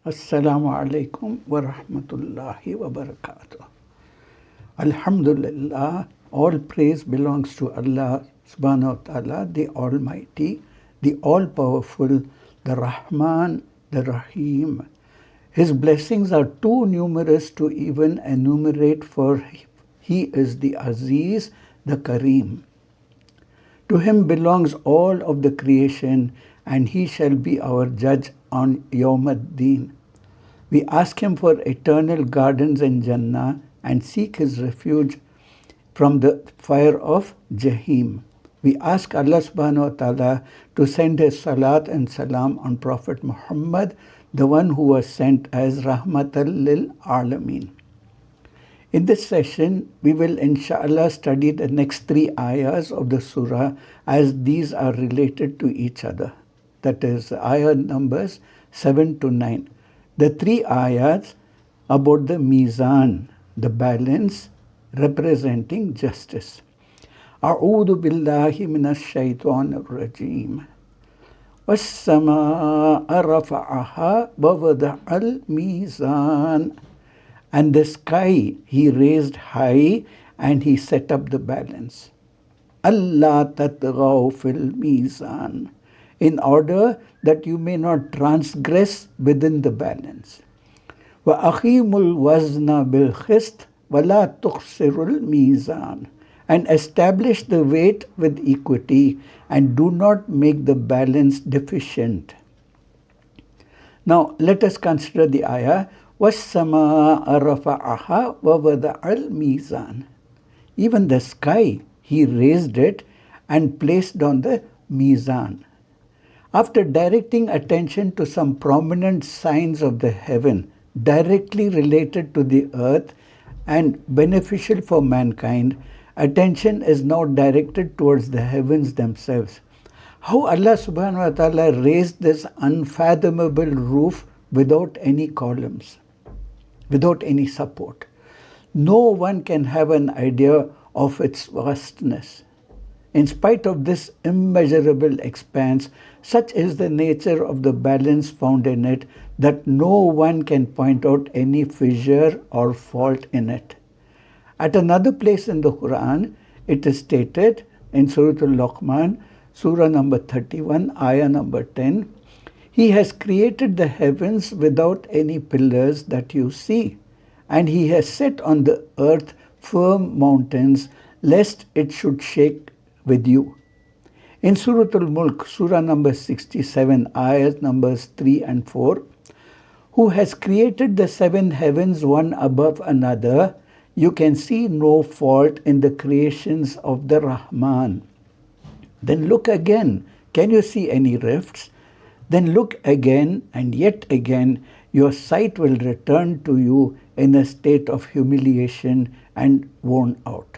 Assalamu alaikum wa rahmatullahi wa barakatuh. Alhamdulillah, all praise belongs to Allah subhanahu wa ta'ala, the Almighty, the All-Powerful, the Rahmaan, the Rahim. His blessings are too numerous to even enumerate, for He is the Aziz, the Kareem. To Him belongs all of the creation, and He shall be our judge on Yawm ad-Din. We ask Him for eternal gardens in Jannah and seek His refuge from the fire of Jahim. We ask Allah subhanahu wa ta'ala to send His salat and salam on Prophet Muhammad, the one who was sent as Rahmatan lil Alameen. In this session, we will inshallah study the next 3 ayahs of the surah, as these are related to each other. That is ayah numbers 7 to 9. The 3 ayahs about the mizan, the balance representing justice. A'udhu billahi minash shaitanir rajim. وَالسَّمَاءَ رَفَعَهَا وَوَضَعَ الْمِيزَانَ. And the sky He raised high and He set up the balance. أَلَّا تَطْغَوْا فِي الْمِيزَانِ, in order that you may not transgress within the balance. وَأَقِيمُوا الْوَزْنَ بِالْقِسْطِ وَلَا تُخْسِرُوا الْمِيزَانَ. And establish the weight with equity, and do not make the balance deficient. Now let us consider the ayah. وَالسَّمَاءَ رَفَعَهَا وَوَضَعَ الْمِيزَانَ. Even the sky He raised it and placed on the mizan. After directing attention to some prominent signs of the heaven directly related to the earth and beneficial for mankind, attention is now directed towards the heavens themselves. How Allah subhanahu wa ta'ala raised this unfathomable roof without any columns, without any support. No one can have an idea of its vastness. In spite of this immeasurable expanse, such is the nature of the balance found in it, that no one can point out any fissure or fault in it. At another place in the Quran, it is stated in Surah Rahmaan, Surah number 31, Ayah number 10, He has created the heavens without any pillars that you see, and He has set on the earth firm mountains, lest it should shake with you. In Surah Al-Mulk, Surah number 67, Ayahs numbers 3 and 4, Who has created the 7 heavens one above another, you can see no fault in the creations of the Rahmaan. Then look again, can you see any rifts? Then look again, and yet again, your sight will return to you in a state of humiliation and worn out.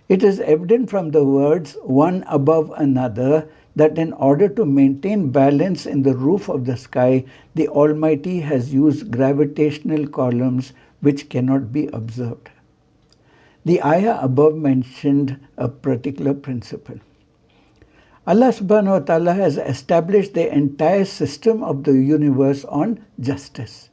It is evident from the words one above another that in order to maintain balance in the roof of the sky, the Almighty has used gravitational columns which cannot be observed. The ayah above mentioned a particular principle. Allah subhanahu wa ta'ala has established the entire system of the universe on justice.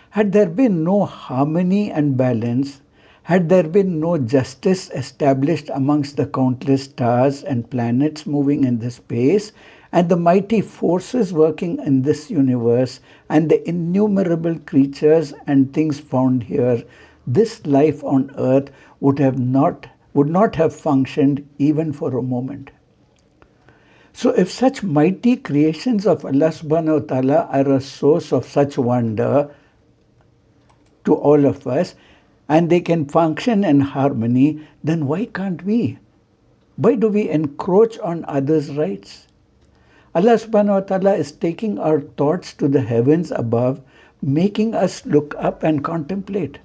Had there been no harmony and balance, had there been no justice established amongst the countless stars and planets moving in the space, and the mighty forces working in this universe, and the innumerable creatures and things found here, this life on earth would not have functioned even for a moment. So if such mighty creations of Allah subhanahu wa ta'ala are a source of such wonder to all of us, and they can function in harmony, then why can't we? Why do we encroach on others' rights? Allah subhanahu wa ta'ala is taking our thoughts to the heavens above, making us look up and contemplate,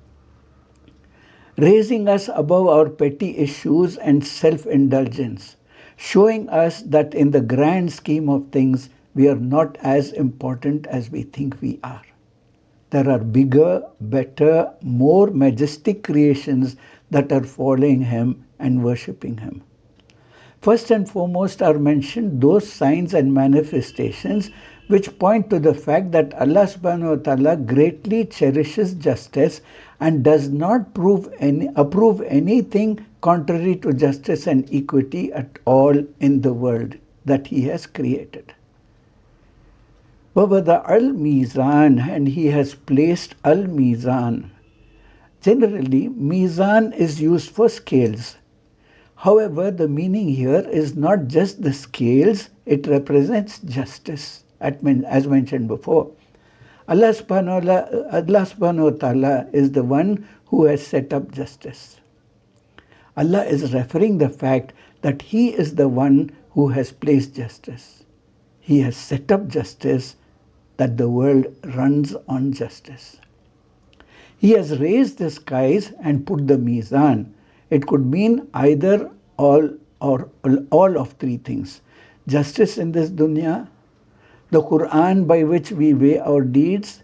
raising us above our petty issues and self-indulgence, showing us that in the grand scheme of things, we are not as important as we think we are. There are bigger, better, more majestic creations that are following Him and worshipping Him. First and foremost are mentioned those signs and manifestations which point to the fact that Allah subhanahu wa ta'ala greatly cherishes justice and does not approve anything contrary to justice and equity at all in the world that He has created. وَوَضَعَ الْمِيزَانَ, and He has placed al-mizan. Generally, mizan is used for scales. However, the meaning here is not just the scales, it represents justice, as mentioned before. Allah subhanahu wa ta'ala is the one who has set up justice. Allah is referring the fact that He is the one who has placed justice. He has set up justice, that the world runs on justice. He has raised the skies and put the mizan. It could mean either all or all of three things. Justice in this dunya, the Quran by which we weigh our deeds.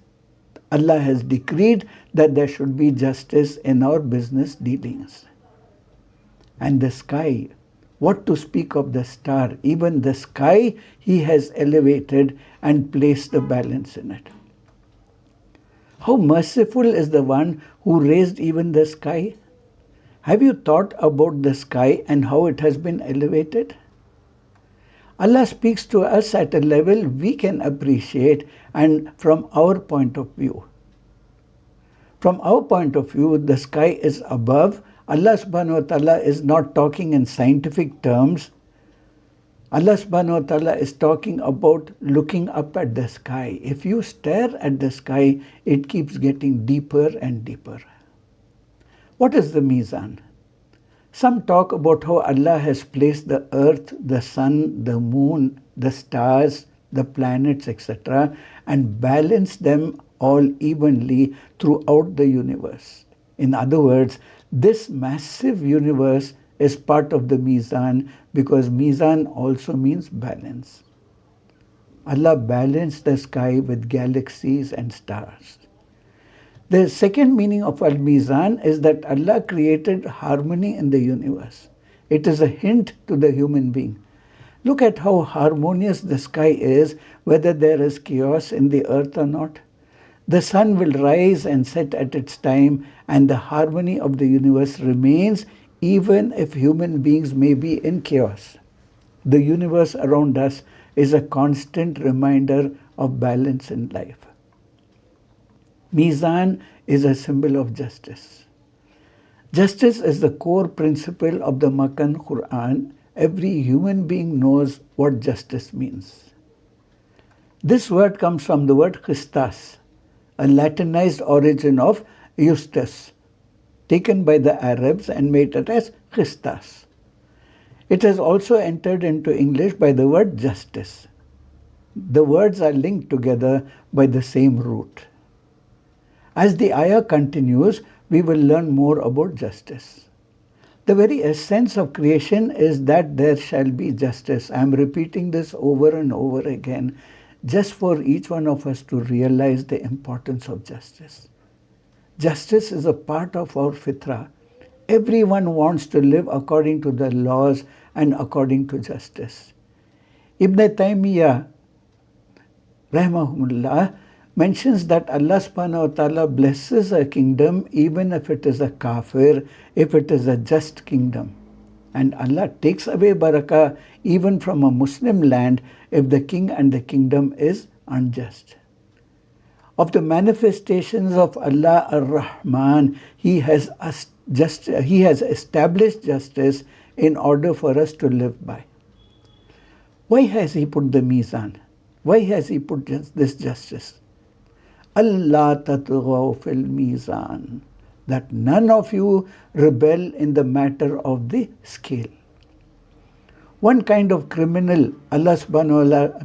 Allah has decreed that there should be justice in our business dealings. And the sky, what to speak of the star? Even the sky He has elevated and placed the balance in it. How merciful is the one who raised even the sky? Have you thought about the sky and how it has been elevated? Allah speaks to us at a level we can appreciate and from our point of view. From our point of view, the sky is above. Allah subhanahu wa ta'ala is not talking in scientific terms. Allah subhanahu wa ta'ala is talking about looking up at the sky. If you stare at the sky, it keeps getting deeper and deeper. What is the mizan? Some talk about how Allah has placed the earth, the sun, the moon, the stars, the planets, etc., and balanced them all evenly throughout the universe. In other words, this massive universe is part of the mizan, because mizan also means balance. Allah balanced the sky with galaxies and stars. The second meaning of al-mizan is that Allah created harmony in the universe. It is a hint to the human being. Look at how harmonious the sky is, whether there is chaos in the earth or not. The sun will rise and set at its time, and the harmony of the universe remains even if human beings may be in chaos. The universe around us is a constant reminder of balance in life. Mizan is a symbol of justice. Justice is the core principle of the Makkan Quran. Every human being knows what justice means. This word comes from the word Christas, a Latinized origin of Justus, taken by the Arabs and made it as Christas. It has also entered into English by the word justice. The words are linked together by the same root. As the ayah continues, we will learn more about justice. The very essence of creation is that there shall be justice. I am repeating this over and over again, just for each one of us to realize the importance of justice. Justice is a part of our fitrah. Everyone wants to live according to the laws and according to justice. Ibn Taymiyyah, rahimahumullah, mentions that Allah subhanahu wa ta'ala blesses a kingdom even if it is a kafir, if it is a just kingdom. And Allah takes away barakah even from a Muslim land if the king and the kingdom is unjust. Of the manifestations of Allah ar-Rahmaan, He has established justice in order for us to live by. Why has He put the mizan? Why has He put this justice? Allah tatghaw fil mizan, that none of you rebel in the matter of the scale. One kind of criminal Allah subhanahu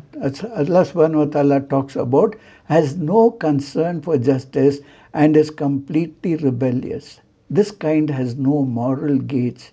wa ta'ala talks about has no concern for justice and is completely rebellious. This kind has no moral gauge.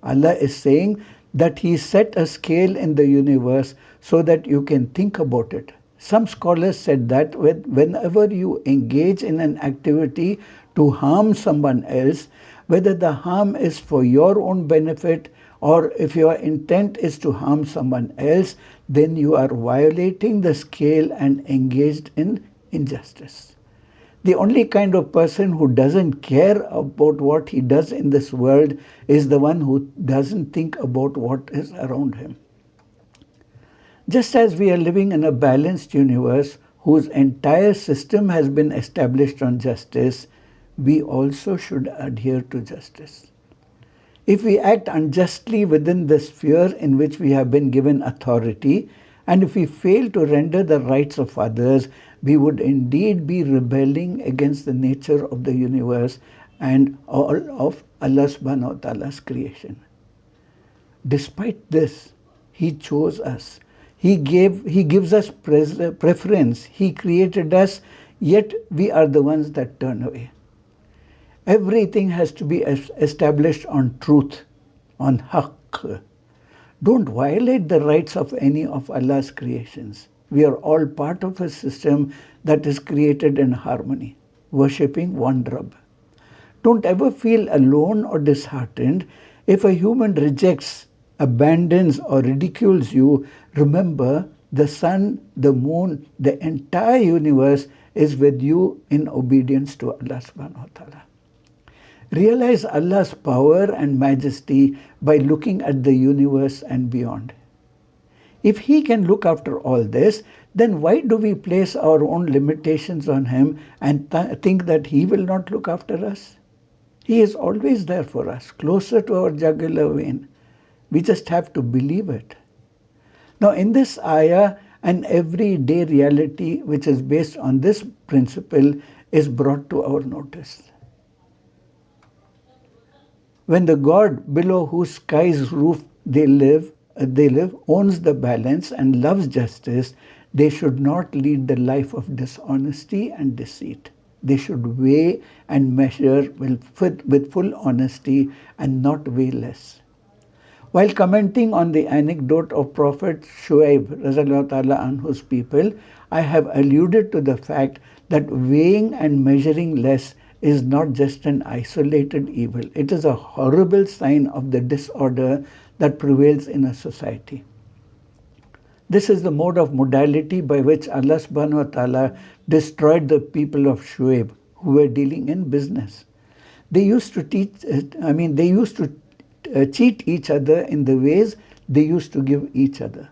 Allah is saying that He set a scale in the universe so that you can think about it. Some scholars said that whenever you engage in an activity to harm someone else, whether the harm is for your own benefit or if your intent is to harm someone else, then you are violating the scale and engaged in injustice. The only kind of person who doesn't care about what he does in this world is the one who doesn't think about what is around him. Just as we are living in a balanced universe whose entire system has been established on justice, we also should adhere to justice. If we act unjustly within the sphere in which we have been given authority, and if we fail to render the rights of others, we would indeed be rebelling against the nature of the universe and all of Allah subhanahu wa ta'ala's creation. Despite this, He chose us. He gives us preference. He created us, yet we are the ones that turn away. Everything has to be established on truth, on haqq. Don't violate the rights of any of Allah's creations. We are all part of a system that is created in harmony, worshipping one Rabb. Don't ever feel alone or disheartened. If a human rejects, abandons, or ridicules you, remember the sun, the moon, the entire universe is with you in obedience to Allah subhanahu wa ta'ala. Realize Allah's power and majesty by looking at the universe and beyond. If He can look after all this, then why do we place our own limitations on Him and think that He will not look after us? He is always there for us, closer to our jugular vein. We just have to believe it. Now in this ayah, an everyday reality which is based on this principle is brought to our notice. When the God below whose sky's roof they live, owns the balance and loves justice, they should not lead the life of dishonesty and deceit. They should weigh and measure with full honesty and not weigh less. While commenting on the anecdote of Prophet Shuaib anhu's people, I have alluded to the fact that weighing and measuring less is not just an isolated evil. It is a horrible sign of the disorder that prevails in a society. This is the mode of modality by which Allah subhanahu wa ta'ala destroyed the people of Shuaib who were dealing in business. They used to cheat each other in the ways they used to give each other.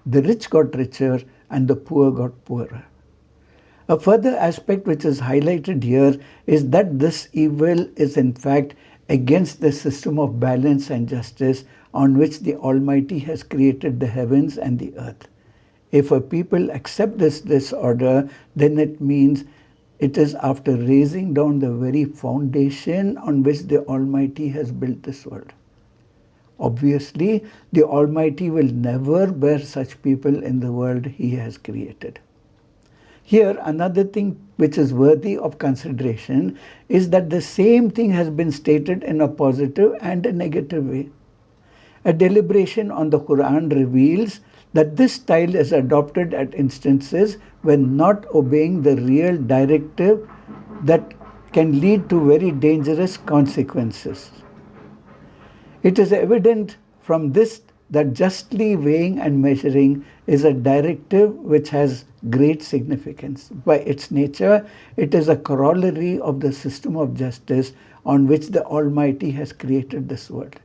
The rich got richer and the poor got poorer. A further aspect which is highlighted here is that this evil is in fact against the system of balance and justice on which the Almighty has created the heavens and the earth. If a people accept this disorder, then it means it is after raising down the very foundation on which the Almighty has built this world. Obviously, the Almighty will never bear such people in the world He has created. Here, another thing which is worthy of consideration is that the same thing has been stated in a positive and a negative way. A deliberation on the Quran reveals that this style is adopted at instances when not obeying the real directive that can lead to very dangerous consequences. It is evident from this that justly weighing and measuring is a directive which has great significance. By its nature, it is a corollary of the system of justice on which the Almighty has created this world.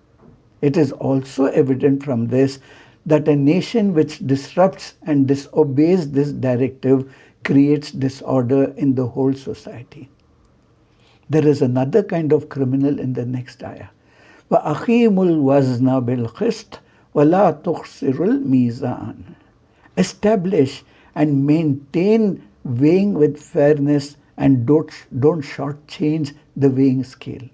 It is also evident from this that a nation which disrupts and disobeys this directive creates disorder in the whole society. There is another kind of criminal in the next ayah. وَأَخِيمُ الْوَزْنَ بِالْقِسْطِ وَلَا تُخْسِرُ الْمِيزَانَ. Establish and maintain weighing with fairness and don't shortchange the weighing scale.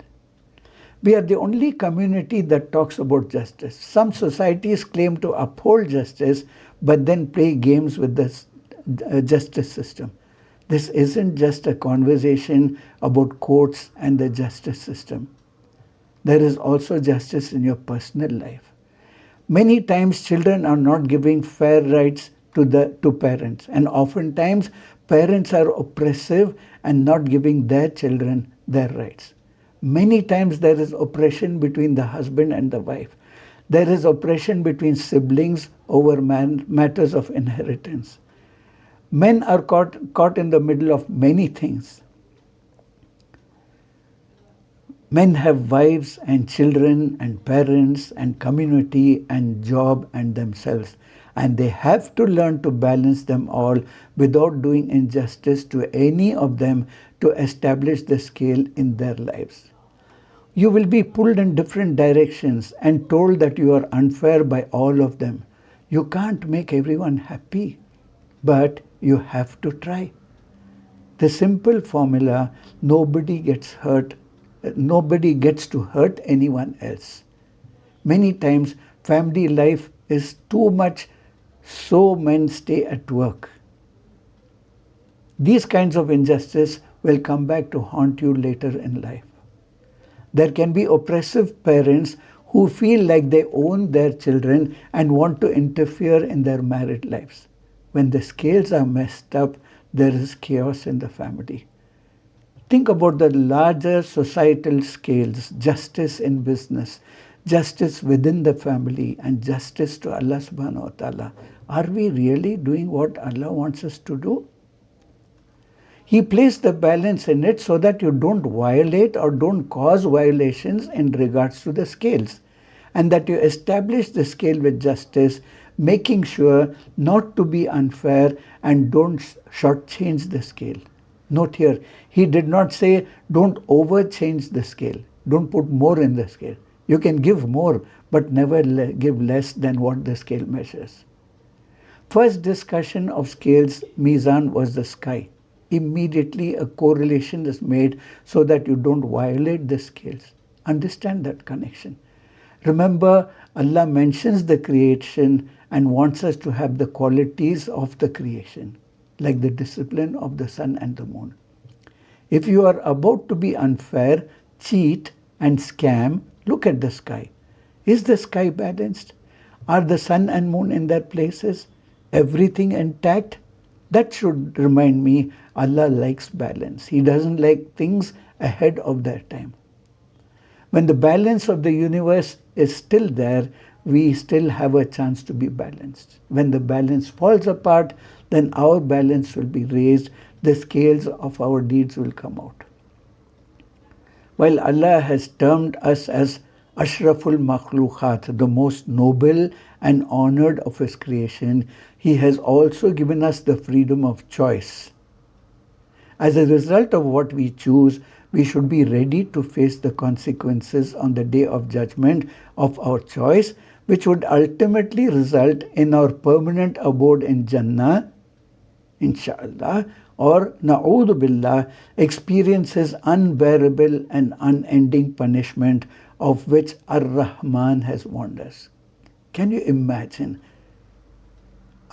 We are the only community that talks about justice. Some societies claim to uphold justice but then play games with the justice system. This isn't just a conversation about courts and the justice system. There is also justice in your personal life. Many times children are not giving fair rights to parents, and oftentimes parents are oppressive and not giving their children their rights. Many times there is oppression between the husband and the wife. There is oppression between siblings over matters of inheritance. Men are caught in the middle of many things. Men have wives and children and parents and community and job and themselves. And they have to learn to balance them all without doing injustice to any of them to establish the scale in their lives. You will be pulled in different directions and told that you are unfair by all of them. You can't make everyone happy, but you have to try. The simple formula, nobody gets to hurt anyone else. Many times family life is too much, so men stay at work. These kinds of injustice will come back to haunt you later in life. There can be oppressive parents who feel like they own their children and want to interfere in their married lives. When the scales are messed up, there is chaos in the family. Think about the larger societal scales, justice in business, justice within the family, and justice to Allah subhanahu wa ta'ala. Are we really doing what Allah wants us to do? He placed the balance in it so that you don't violate or don't cause violations in regards to the scales, and that you establish the scale with justice, making sure not to be unfair and don't shortchange the scale. Note here, he did not say don't overchange the scale, don't put more in the scale. You can give more, but never give less than what the scale measures. First discussion of scales, mizan, was the sky. Immediately a correlation is made so that you don't violate the scales. Understand that connection. Remember, Allah mentions the creation and wants us to have the qualities of the creation, like the discipline of the sun and the moon. If you are about to be unfair, cheat and scam, look at the sky. Is the sky balanced? Are the sun and moon in their places? Everything intact? That should remind me Allah likes balance. He doesn't like things ahead of their time. When the balance of the universe is still there, we still have a chance to be balanced. When the balance falls apart, then our balance will be raised, the scales of our deeds will come out. While Allah has termed us as Ashraful Makhlukhat, the most noble and honored of His creation, He has also given us the freedom of choice. As a result of what we choose, we should be ready to face the consequences on the day of judgment of our choice, which would ultimately result in our permanent abode in Jannah, inshallah, or na'udhu billah, experiences unbearable and unending punishment of which Ar-Rahmaan has warned us. Can you imagine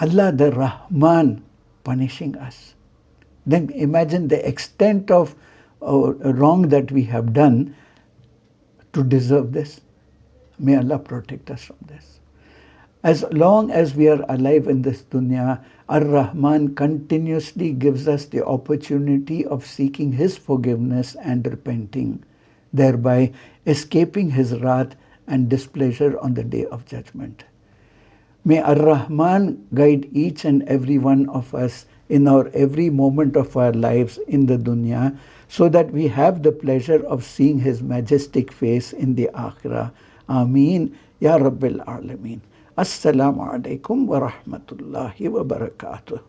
Allah the Rahman punishing us? Then imagine the extent of wrong that we have done to deserve this. May Allah protect us from this. As long as we are alive in this dunya, Ar-Rahman continuously gives us the opportunity of seeking His forgiveness and repenting, thereby escaping His wrath and displeasure on the day of judgment. May Ar-Rahman guide each and every one of us in our every moment of our lives in the dunya, so that we have the pleasure of seeing His majestic face in the akhirah. Ameen Ya Rabbil Alameen. Assalamu alaikum wa rahmatullahi wa barakatuh.